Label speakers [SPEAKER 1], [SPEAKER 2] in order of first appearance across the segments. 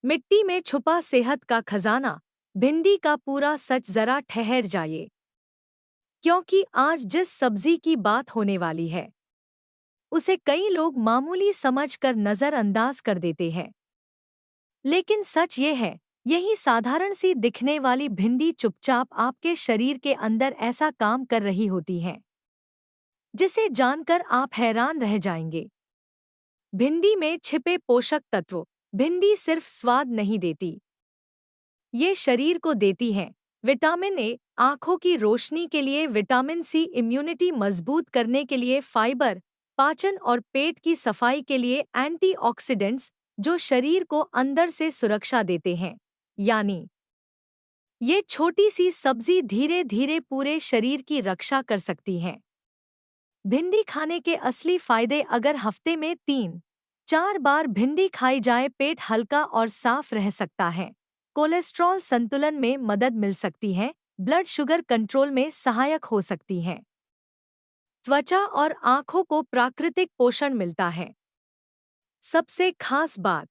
[SPEAKER 1] मिट्टी में छुपा सेहत का खजाना, भिंडी का पूरा सच जरा ठहर जाइए, क्योंकि आज जिस सब्जी की बात होने वाली है उसे कई लोग मामूली समझकर नजरअंदाज कर देते हैं। लेकिन सच ये है, यही साधारण सी दिखने वाली भिंडी चुपचाप आपके शरीर के अंदर ऐसा काम कर रही होती है जिसे जानकर आप हैरान रह जाएंगे। भिंडी में छिपे पोषक तत्व। भिंडी सिर्फ स्वाद नहीं देती, ये शरीर को देती है विटामिन ए, आंखों की रोशनी के लिए विटामिन सी, इम्यूनिटी मजबूत करने के लिए फाइबर, पाचन और पेट की सफाई के लिए एंटीऑक्सीडेंट्स, जो शरीर को अंदर से सुरक्षा देते हैं। यानी ये छोटी सी सब्जी धीरे धीरे पूरे शरीर की रक्षा कर सकती है। भिंडी खाने के असली फायदे। अगर हफ्ते में 3-4 बार भिंडी खाई जाए, पेट हल्का और साफ रह सकता है, कोलेस्ट्रॉल संतुलन में मदद मिल सकती है, ब्लड शुगर कंट्रोल में सहायक हो सकती है, त्वचा और आंखों को प्राकृतिक पोषण मिलता है। सबसे खास बात,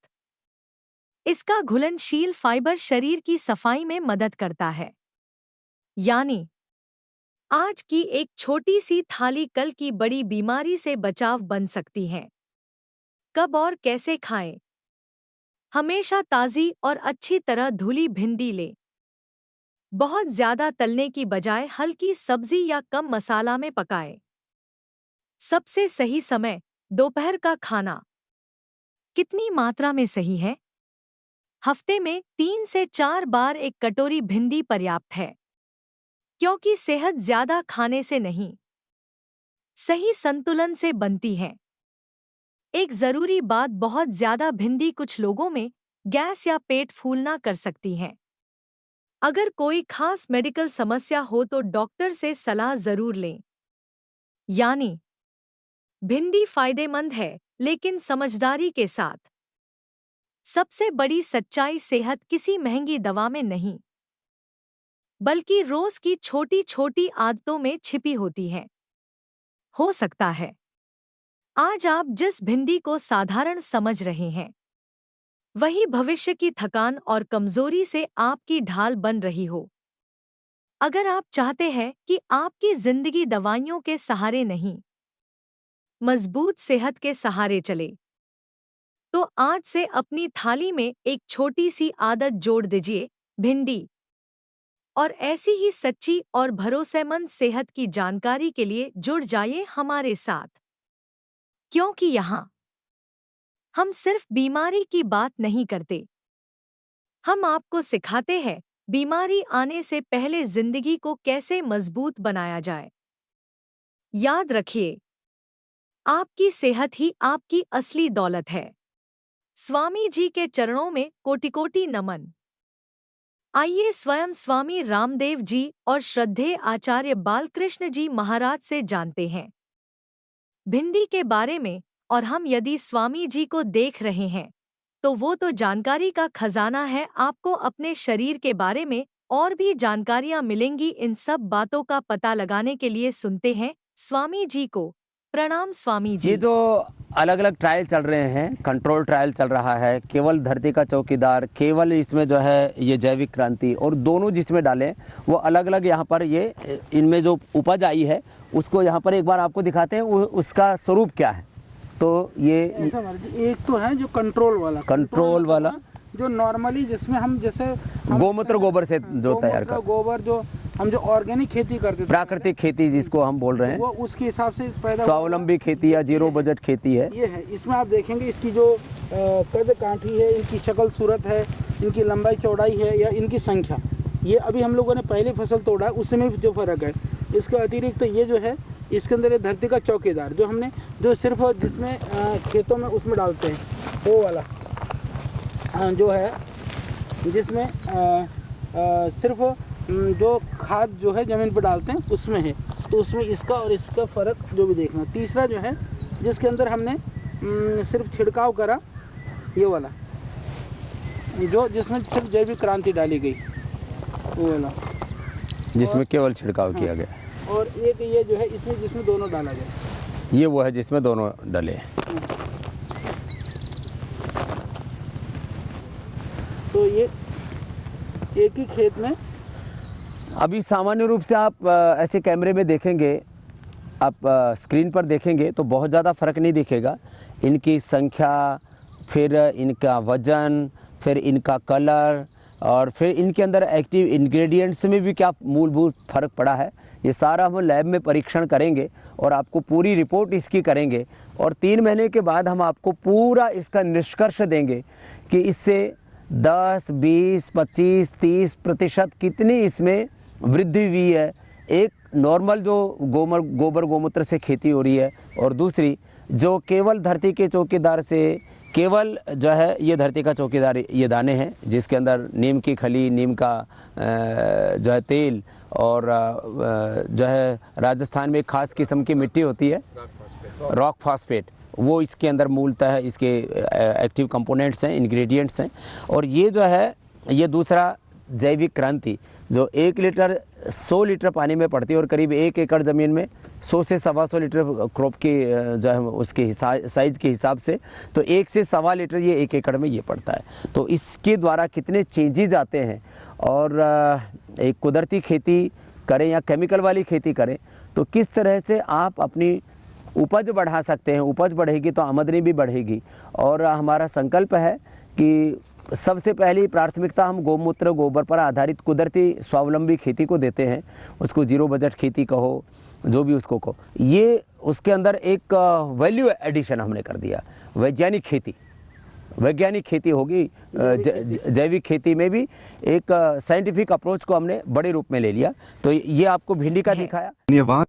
[SPEAKER 1] इसका घुलनशील फाइबर शरीर की सफाई में मदद करता है। यानी आज की एक छोटी सी थाली कल की बड़ी बीमारी से बचाव बन सकती है। कब और कैसे खाएं? हमेशा ताज़ी और अच्छी तरह धुली भिंडी लें। बहुत ज्यादा तलने की बजाय हल्की सब्जी या कम मसाला में पकाएं। सबसे सही समय, दोपहर का खाना। कितनी मात्रा में सही है? हफ्ते में 3 से 4 बार एक कटोरी भिंडी पर्याप्त है, क्योंकि सेहत ज्यादा खाने से नहीं, सही संतुलन से बनती है। एक जरूरी बात, बहुत ज्यादा भिंडी कुछ लोगों में गैस या पेट फूलना कर सकती है। अगर कोई खास मेडिकल समस्या हो तो डॉक्टर से सलाह जरूर लें। यानी भिंडी फायदेमंद है, लेकिन समझदारी के साथ। सबसे बड़ी सच्चाई, सेहत किसी महंगी दवा में नहीं, बल्कि रोज की छोटी छोटी आदतों में छिपी होती है। हो सकता है आज आप जिस भिंडी को साधारण समझ रहे हैं, वही भविष्य की थकान और कमजोरी से आपकी ढाल बन रही हो। अगर आप चाहते हैं कि आपकी जिंदगी दवाइयों के सहारे नहीं, मजबूत सेहत के सहारे चले, तो आज से अपनी थाली में एक छोटी सी आदत जोड़ दीजिए, भिंडी। और ऐसी ही सच्ची और भरोसेमंद सेहत की जानकारी के लिए जुड़ जाइए हमारे साथ, क्योंकि यहाँ हम सिर्फ बीमारी की बात नहीं करते, हम आपको सिखाते हैं बीमारी आने से पहले जिंदगी को कैसे मजबूत बनाया जाए। याद रखिए, आपकी सेहत ही आपकी असली दौलत है। स्वामी जी के चरणों में कोटि-कोटि नमन। आइए स्वयं स्वामी रामदेव जी और श्रद्धेय आचार्य बालकृष्ण जी महाराज से जानते हैं भिंडी के बारे में। और हम यदि स्वामी जी को देख रहे हैं, तो वो तो जानकारी का खजाना है। आपको अपने शरीर के बारे में और भी जानकारियां मिलेंगी। इन सब बातों का पता लगाने के लिए सुनते हैं स्वामी जी को। प्रणाम स्वामी जी।
[SPEAKER 2] ये जो अलग अलग ट्रायल चल रहे हैं, कंट्रोल ट्रायल चल रहा है, केवल धरती का चौकीदार, केवल इसमें जो है ये जैविक क्रांति, और दोनों जिसमें डालें वो अलग अलग यहाँ पर ये इनमें जो उपज आई है उसको यहाँ पर एक बार आपको दिखाते हैं उसका स्वरूप क्या है। तो ये
[SPEAKER 3] ऐसा एक तो है जो कंट्रोल वाला जो नॉर्मली जिसमें हम जैसे
[SPEAKER 2] गोमूत्र गोबर से जो तैयार कर,
[SPEAKER 3] गोबर जो हम जो ऑर्गेनिक खेती करते थे,
[SPEAKER 2] प्राकृतिक खेती जिसको हम बोल रहे हैं,
[SPEAKER 3] वो उसके हिसाब से पैदा
[SPEAKER 2] स्वावलंबी खेती या जीरो बजट खेती है।
[SPEAKER 3] ये है। इसमें आप देखेंगे इसकी जो कद काठी है, इनकी शक्ल सूरत है, इनकी लंबाई चौड़ाई है या इनकी संख्या, ये अभी हम लोगों ने पहली फसल तोड़ा है उसमें जो फर्क है। इसके अतिरिक्त तो ये जो है इसके अंदर ये धरती का चौकीदार जो हमने जो सिर्फ जिसमें खेतों में उसमें डालते हैं, वो वाला जो है जिसमें सिर्फ जो खाद जो है ज़मीन पर डालते हैं उसमें है। तो उसमें इसका और इसका फ़र्क जो भी देखना। तीसरा जो है जिसके अंदर हमने सिर्फ छिड़काव करा, ये वाला जो जिसमें सिर्फ जैविक क्रांति डाली गई, वो वाला
[SPEAKER 2] जिसमें केवल छिड़काव किया गया।
[SPEAKER 3] और एक ये जो है इसमें जिसमें दोनों डाला गया,
[SPEAKER 2] ये वो है जिसमें दोनों डले।
[SPEAKER 3] तो ये एक ही खेत में
[SPEAKER 2] अभी सामान्य रूप से आप ऐसे कैमरे में देखेंगे, आप स्क्रीन पर देखेंगे तो बहुत ज़्यादा फ़र्क नहीं दिखेगा। इनकी संख्या, फिर इनका वज़न, फिर इनका कलर और फिर इनके अंदर एक्टिव इंग्रेडिएंट्स में भी क्या मूलभूत फ़र्क पड़ा है, ये सारा हम लैब में परीक्षण करेंगे और आपको पूरी रिपोर्ट इसकी करेंगे। और 3 महीने के बाद हम आपको पूरा इसका निष्कर्ष देंगे कि इससे 10, 20, 25, 30% कितनी इसमें वृद्धि हुई है। एक नॉर्मल जो गोबर गोमूत्र से खेती हो रही है और दूसरी जो केवल धरती के चौकीदार से केवल जो है ये धरती का चौकीदार ये दाने हैं जिसके अंदर नीम की खली, नीम का जो है तेल और जो है राजस्थान में एक खास किस्म की मिट्टी होती है रॉक फॉस्फेट, वो इसके अंदर मूलतः है, इसके एक्टिव कंपोनेंट्स हैं, इंग्रेडिएंट्स हैं। और ये जो है ये दूसरा जैविक क्रांति जो 1 लीटर 100 लीटर पानी में पड़ती है और करीब 1 एकड़ ज़मीन में 100 से 125 लीटर क्रॉप की जो है उसके साइज़ के हिसाब से, तो 1 से 1.25 लीटर ये 1 एकड़ में ये पड़ता है। तो इसके द्वारा कितने चेंजेज आते हैं। और एक कुदरती खेती करें या केमिकल वाली खेती करें तो किस तरह से आप अपनी उपज बढ़ा सकते हैं। उपज बढ़ेगी तो आमदनी भी बढ़ेगी। और हमारा संकल्प है कि सबसे पहली प्राथमिकता हम गोमूत्र गोबर पर आधारित कुदरती स्वावलंबी खेती को देते हैं। उसको जीरो बजट खेती कहो, जो भी उसको कहो, ये उसके अंदर एक वैल्यू एडिशन हमने कर दिया। वैज्ञानिक खेती होगी। जैविक खेती में भी एक साइंटिफिक अप्रोच को हमने बड़े रूप में ले लिया। तो ये आपको भिंडी का दिखाया।
[SPEAKER 4] धन्यवाद।